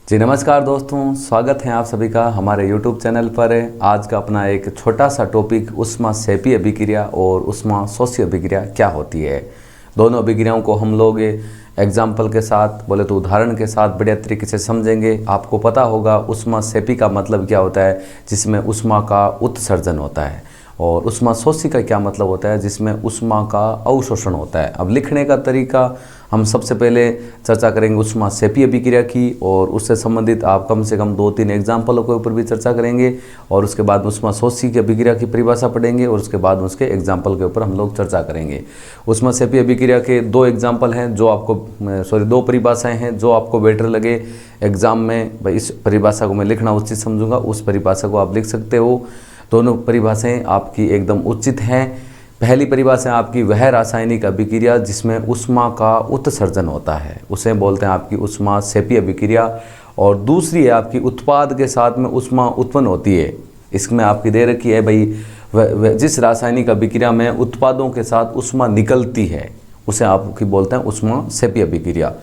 जी नमस्कार दोस्तों, स्वागत है आप सभी का हमारे YouTube चैनल पर। आज का अपना एक छोटा सा टॉपिक ऊष्माक्षेपीय अभिक्रिया और ऊष्माशोषी अभिक्रिया क्या होती है। दोनों अभिक्रियाओं को हम लोग एग्जाम्पल के साथ, बोले तो उदाहरण के साथ बढ़िया तरीके से समझेंगे। आपको पता होगा ऊष्माक्षेपी का मतलब क्या होता है, जिसमें ऊष्मा का उत्सर्जन होता है, और ऊष्माशोषी का क्या मतलब होता है, जिसमें ऊष्मा का अवशोषण होता है। अब लिखने का तरीका हम सबसे पहले चर्चा करेंगे ऊष्माक्षेपी अभिक्रिया की, और उससे संबंधित आप कम से कम 2-3 एग्जाम्पलों के ऊपर भी चर्चा करेंगे, और उसके बाद ऊष्माशोषी की अभिक्रिया की परिभाषा पढ़ेंगे, और उसके बाद उसके एग्जाम्पल के ऊपर हम लोग चर्चा करेंगे। ऊष्माक्षेपी अभिक्रिया के 2 एग्जाम्पल हैं जो आपको 2 परिभाषाएँ हैं जो आपको बेटर लगे एग्जाम में। भाई इस परिभाषा को मैं लिखना उचित समझूंगा, उस परिभाषा को आप लिख सकते हो। दोनों परिभाषाएँ आपकी एकदम उचित हैं। पहली परिभाषा आपकी वह रासायनिक अभिक्रिया जिसमें ऊष्मा का उत्सर्जन होता है, उसे बोलते हैं आपकी ऊष्माक्षेपी अभिक्रिया। और दूसरी है आपकी उत्पाद के साथ में ऊष्मा उत्पन्न होती है। इसमें आपकी दे रखी है भाई जिस रासायनिक अभिक्रिया में उत्पादों के साथ ऊष्मा निकलती है उसे आपकी बोलते हैं ऊष्माक्षेपी अभिक्रिया।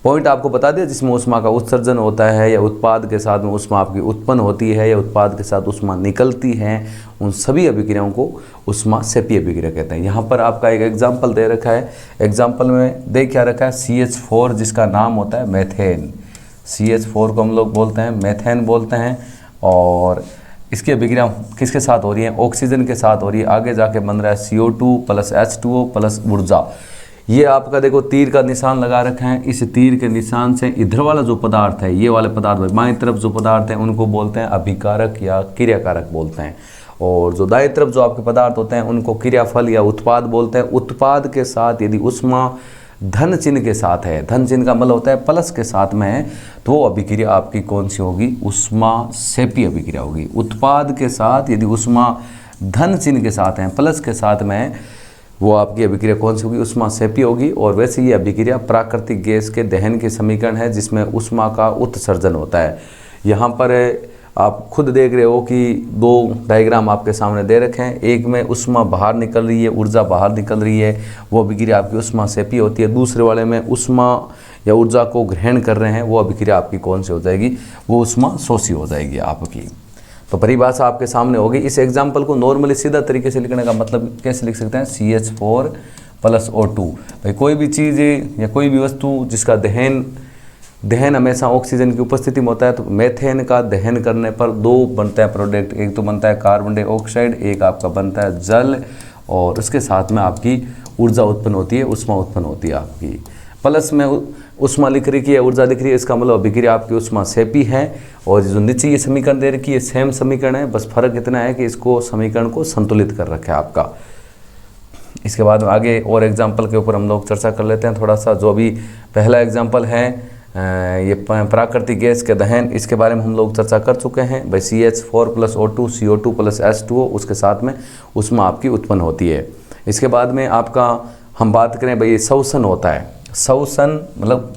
पॉइंट आपको बता दिया, जिसमें ऊष्मा का उत्सर्जन होता है या उत्पाद के साथ में ऊष्मा आपकी उत्पन्न होती है या उत्पाद के साथ ऊष्मा निकलती है, उन सभी अभिक्रियाओं को ऊष्माक्षेपी अभिक्रिया कहते हैं। यहाँ पर आपका एक एग्जाम्पल दे रखा है। एग्जाम्पल में दे क्या रखा है, CH4 जिसका नाम होता है मेथेन। CH4 को हम लोग बोलते हैं मेथेन बोलते हैं, और इसकी अभिक्रिया किसके साथ हो रही है, ऑक्सीजन के साथ हो रही है। आगे जाके बन रहा है CO2 + H2O + ऊर्जा। ये आपका देखो तीर का निशान लगा रखा है। इस तीर के निशान से इधर वाला जो पदार्थ है, ये वाले पदार्थ बाईं तरफ जो पदार्थ है उनको बोलते हैं अभिकारक या क्रियाकारक बोलते हैं, और जो दाईं तरफ जो आपके पदार्थ होते हैं उनको क्रियाफल या उत्पाद बोलते हैं। उत्पाद के साथ यदि ऊष्मा धन चिन्ह के साथ है, धन चिन्ह का मतलब होता है प्लस के साथ में है, तो वो अभिक्रिया आपकी कौन सी होगी, ऊष्माक्षेपी अभिक्रिया होगी। उत्पाद के साथ यदि ऊष्मा धन चिन्ह के साथ है, प्लस के साथ में, वो आपकी अभिक्रिया कौन सी होगी, ऊष्माक्षेपी होगी। और वैसे ये अभिक्रिया प्राकृतिक गैस के दहन के समीकरण है जिसमें ऊष्मा का उत्सर्जन होता है। यहाँ पर आप खुद देख रहे हो कि 2 डायग्राम आपके सामने दे रखे हैं। एक में ऊष्मा बाहर निकल रही है, ऊर्जा बाहर निकल रही है, वो अभिक्रिया आपकी ऊष्माक्षेपी होती है। दूसरे वाले में ऊष्मा या ऊर्जा को ग्रहण कर रहे हैं, वो अभिक्रिया आपकी कौन सी हो जाएगी, वो ऊष्माशोषी हो जाएगी आपकी। तो परिभाषा आपके सामने होगी। इस एग्जाम्पल को नॉर्मली सीधा तरीके से लिखने का मतलब कैसे लिख सकते हैं, CH4 + O2। भाई कोई भी चीज़ या कोई भी वस्तु जिसका दहन हमेशा ऑक्सीजन की उपस्थिति में होता है, तो मेथेन का दहन करने पर 2 बनता है प्रोडक्ट। एक तो बनता है कार्बन डाइऑक्साइड, एक आपका बनता है जल, और उसके साथ में आपकी ऊर्जा उत्पन्न होती है, ऊष्मा उत्पन्न होती है आपकी। प्लस में ऊष्मा लिख रखी है, ऊर्जा लिख रही है, इसका मतलब अभिक्रिया आपकी ऊष्माक्षेपी है। और जो नीचे ये समीकरण दे रखी है सेम समीकरण है, बस फर्क इतना है कि इसको समीकरण को संतुलित कर रखा है आपका। इसके बाद आगे और एग्जाम्पल के ऊपर हम लोग चर्चा कर लेते हैं थोड़ा सा। जो अभी पहला एग्जाम्पल है ये प्राकृतिक गैस के दहन, इसके बारे में हम लोग चर्चा कर चुके हैं। भाई CH4 + O2 CO2 + H2O, उसके साथ में ऊष्मा आपकी उत्पन्न होती है। इसके बाद में आपका हम बात करें भाई श्वसन होता है। श्वसन मतलब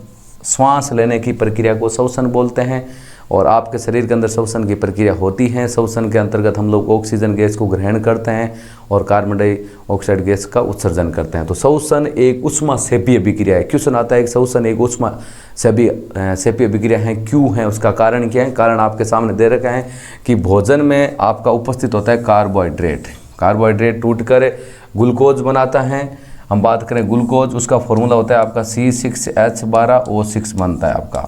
श्वास लेने की प्रक्रिया को श्वसन बोलते हैं, और आपके शरीर के अंदर श्वसन की प्रक्रिया होती है। श्वसन के अंतर्गत हम लोग ऑक्सीजन गैस को ग्रहण करते हैं और कार्बन डाइऑक्साइड गैस का उत्सर्जन करते हैं। तो श्वसन एक ऊष्माक्षेपी अभिक्रिया है। क्वेश्चन आता है कि श्वसन एक ऊष्माक्षेपी अभिक्रिया है, क्यों है, उसका कारण क्या है। कारण आपके सामने दे रखा है कि भोजन में आपका उपस्थित होता है कार्बोहाइड्रेट। कार्बोहाइड्रेट टूटकर ग्लूकोज बनाता है। हम बात करें ग्लूकोज, उसका फॉर्मूला होता है आपका C6H12O6 बनता है आपका।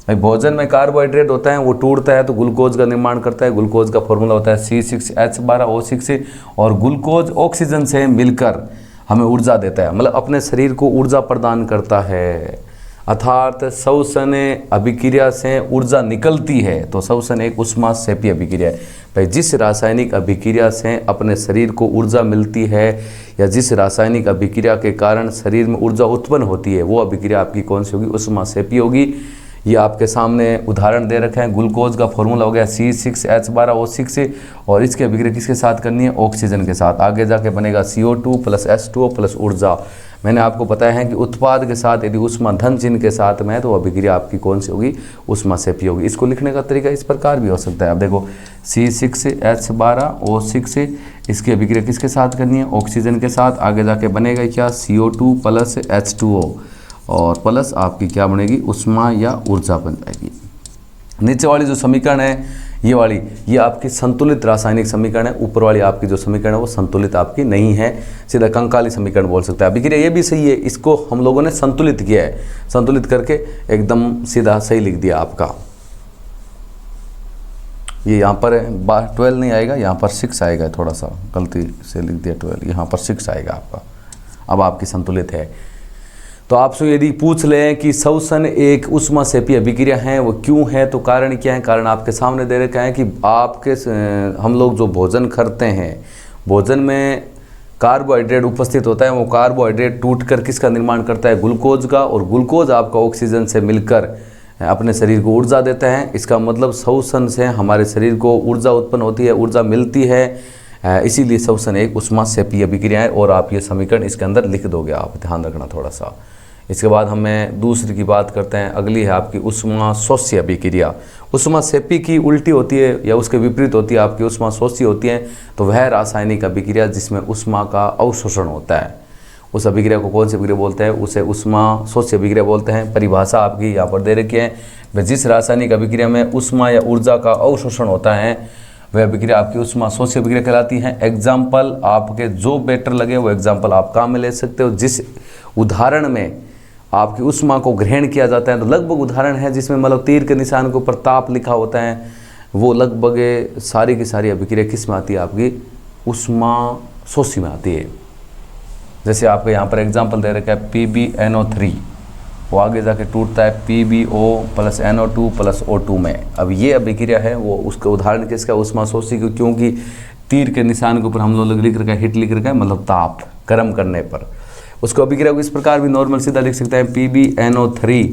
भाई भोजन में कार्बोहाइड्रेट होता है, वो टूटता है तो ग्लूकोज का निर्माण करता है। ग्लूकोज का फॉर्मूला होता है C6H12O6, और ग्लूकोज ऑक्सीजन से मिलकर हमें ऊर्जा देता है, मतलब अपने शरीर को ऊर्जा प्रदान करता है। अर्थात श्वसन अभिक्रिया से ऊर्जा निकलती है, तो श्वसन एक ऊष्माक्षेपी अभिक्रिया है। भाई जिस रासायनिक अभिक्रिया से अपने शरीर को ऊर्जा मिलती है या जिस रासायनिक अभिक्रिया के कारण शरीर में ऊर्जा उत्पन्न होती है, वो अभिक्रिया आपकी कौन सी होगी, ऊष्माक्षेपी होगी। ये आपके सामने उदाहरण दे रखे हैं। ग्लूकोज का फॉर्मूला हो गया C6H12O6, और इसकी अभिक्रिया किसके साथ करनी है, ऑक्सीजन के साथ। आगे जाके बनेगा CO2 + H2O + ऊर्जा। मैंने आपको बताया है कि उत्पाद के साथ यदि ऊष्मा धन चिन्ह के साथ में है, तो अभिक्रिया आपकी कौन सी होगी, ऊष्माक्षेपी होगी। इसको लिखने का तरीका इस प्रकार भी हो सकता है। अब देखो C6H12O6, इसकी अभिक्रिया किसके साथ करनी है, ऑक्सीजन के साथ। आगे जाके बनेगा क्या, CO2 + H2O, और प्लस आपकी क्या बनेगी, ऊष्मा या ऊर्जा बन जाएगी। नीचे वाली जो समीकरण है ये वाली, ये आपकी संतुलित रासायनिक समीकरण है। ऊपर वाली आपकी जो समीकरण है वो संतुलित आपकी नहीं है, सीधा कंकाली समीकरण बोल सकते हैं। अभिक्रिया ये भी सही है, इसको हम लोगों ने संतुलित किया है, संतुलित करके एकदम सीधा सही लिख दिया आपका। ये यहाँ पर 12 नहीं आएगा, यहाँ पर 6 आएगा, थोड़ा सा गलती से लिख दिया 12, यहाँ पर 6 आएगा आपका। अब आपकी संतुलित है। तो आपसे यदि पूछ लें कि श्वसन एक उष्माक्षेपी अभिक्रिया है, वो क्यों है, तो कारण क्या है? कारण आपके सामने दे रखा है कि आपके हम लोग जो भोजन करते हैं, भोजन में कार्बोहाइड्रेट उपस्थित होता है, वो कार्बोहाइड्रेट टूटकर किसका निर्माण करता है? ग्लूकोज का, और ग्लूकोज आपका ऑक्सीजन से मिलकर अपने शरीर को ऊर्जा देता है। इसका मतलब श्वसन से हमारे शरीर को ऊर्जा उत्पन्न होती है, ऊर्जा मिलती है, इसीलिए श्वसन एक उष्माक्षेपी अभिक्रिया है। और आप ये समीकरण इसके अंदर लिख दोगे, आप ध्यान रखना थोड़ा सा। इसके बाद हमें दूसरी की बात करते हैं। अगली है आपकी उष्माशोष्य अभिक्रिया। उष्माक्षेपी की उल्टी होती है या उसके विपरीत होती है आपकी उष्माशोष्य होती है। तो वह रासायनिक अभिक्रिया जिसमें उष्मा का अवशोषण होता है, उस अभिक्रिया को कौन सी अभिक्रिया बोलते हैं? उसे उष्माशोष्य अभिक्रिया बोलते हैं। परिभाषा आपकी यहाँ पर दे रखी है। जिस रासायनिक अभिक्रिया में उष्मा या ऊर्जा का अवशोषण होता है वह अभिक्रिया आपकी उष्माशोष्य अभिक्रिया कहलाती है। एग्जाम्पल आपके जो बेटर लगे वो एग्जाम्पल आप काम में ले सकते हो। जिस उदाहरण में आपकी उष्मा को ग्रहण किया जाता है, तो लगभग उदाहरण है जिसमें मतलब तीर के निशान के ऊपर ताप लिखा होता है, वो लगभग सारी की सारी अभिक्रिया किस में आती है? आपकी उष्माशोष्य में आती है। जैसे आपके यहाँ पर एग्जाम्पल दे रखा है PbNO3, वो आगे जाके टूटता है PbO + NO2 + O2 में। अब ये अभिक्रिया है वो उसका उदाहरण किसका? उष्माशोष्य की, क्योंकि तीर के निशान के ऊपर हम लोग लिख रखा है, हिट लिख रखा है, मतलब ताप, गर्म करने पर। उसको अभिक्रिया को इस प्रकार भी नॉर्मल सीधा लिख सकते हैं, PbNO3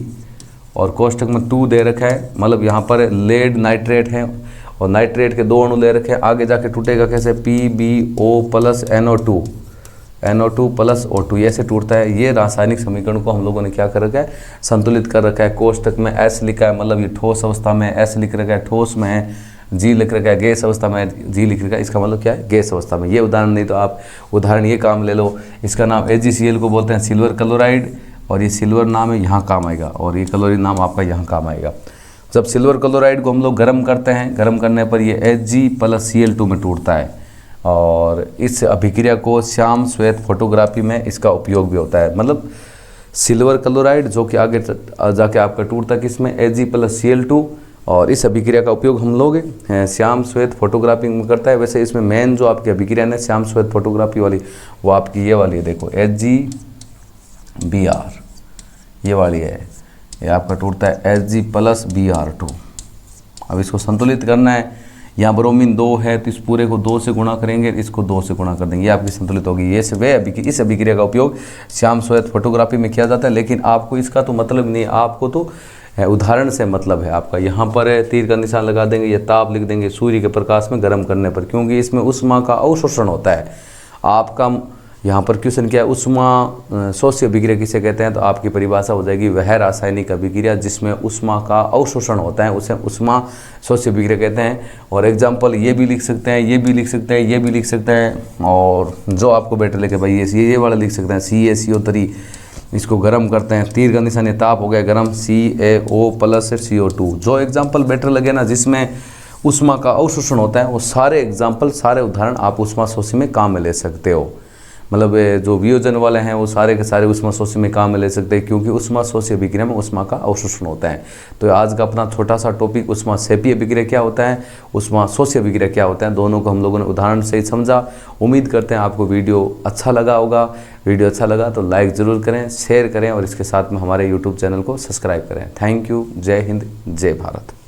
और कोष्टक में 2 दे रखा है, मतलब यहाँ पर लेड नाइट्रेट है और नाइट्रेट के 2 अणु दे रखे हैं। आगे जाके टूटेगा कैसे? PbO + NO2 + O2, ऐसे टूटता है। ये रासायनिक समीकरण को हम लोगों ने क्या कर रखा है? संतुलित कर रखा है। कोष्टक में S लिखा है, मतलब ये ठोस अवस्था में S लिख रखा है, ठोस में है, G लिख रखा है, गैस अवस्था में G लिख रखा है, इसका मतलब क्या है? गैस अवस्था में। ये उदाहरण नहीं तो आप उदाहरण ये काम ले लो। इसका नाम AgCl को बोलते हैं सिल्वर क्लोराइड, और ये सिल्वर नाम है, यहाँ काम आएगा, और ये क्लोरीन नाम आपका यहाँ काम आएगा। जब सिल्वर क्लोराइड को हम लोग गर्म करते हैं, गर्म करने पर ये Hg + Cl2 में टूटता है, और इस अभिक्रिया को श्याम श्वेत फोटोग्राफी में इसका उपयोग भी होता है। मतलब सिल्वर क्लोराइड जो कि आगे जाके आपका टूटता है किसमें? Ag + Cl2, और इस अभिक्रिया का उपयोग हम लोग श्याम श्वेत फोटोग्राफी में करता है। वैसे इसमें मेन जो आपकी अभिक्रिया है श्याम श्वेत फोटोग्राफी वाली, वो आपकी ये वाली है, देखो HgBr, ये वाली है, ये आपका टूटता है Hg + Br2। अब इसको संतुलित करना है। यहाँ ब्रोमीन 2 है तो इस पूरे को 2 से गुणा करेंगे, इसको 2 से गुणा कर देंगे, ये आपकी संतुलित होगी। ये से वे इस अभिक्रिया का उपयोग श्याम श्वेत फोटोग्राफी में किया जाता है। लेकिन आपको इसका तो मतलब नहीं, आपको तो उदाहरण से मतलब है आपका। यहाँ पर तीर का निशान लगा देंगे, ये ताप लिख देंगे, सूर्य के प्रकाश में गर्म करने पर, क्योंकि इसमें उष्मा का अवशोषण होता है। आपका यहाँ पर क्वेश्चन क्या है? उष्माशोष्य अभिक्रिया किसे कहते हैं? तो आपकी परिभाषा हो जाएगी वह रासायनिक अभिक्रिया जिसमें उष्मा का अवशोषण होता है, उसे उष्माशोष्य अभिक्रिया कहते हैं। और एग्जाम्पल ये भी लिख सकते हैं, ये भी लिख सकते हैं, ये भी लिख सकते हैं, और जो आपको बेटर लगे भाई ये वाला लिख सकते हैं, CaCO3। इसको गर्म करते हैं, तीर का निशान ताप हो गया गर्म, CaO + CO2। जो एग्जाम्पल बेटर लगे ना, जिसमें उष्मा का अवशोषण होता है, वो सारे एग्जाम्पल, सारे उदाहरण आप उष्माशोष्य में काम में ले सकते हो। मतलब जो वियोजन वाले हैं वो सारे के सारे उष्माशोष्य में काम में ले सकते हैं, क्योंकि उष्माशोष्य अभिक्रिया में उष्मा का अवशोषण होता है। तो आज का अपना छोटा सा टॉपिक उष्माक्षेपी अभिक्रिया क्या होता है, उष्माशोष्य अभिक्रिया क्या होता है, दोनों को हम लोगों ने उदाहरण से ही समझा। उम्मीद करते हैं आपको वीडियो अच्छा लगा होगा। वीडियो अच्छा लगा तो लाइक ज़रूर करें, शेयर करें, और इसके साथ में हमारे यूट्यूब चैनल को सब्सक्राइब करें। Thank you. जय हिंद, जय भारत।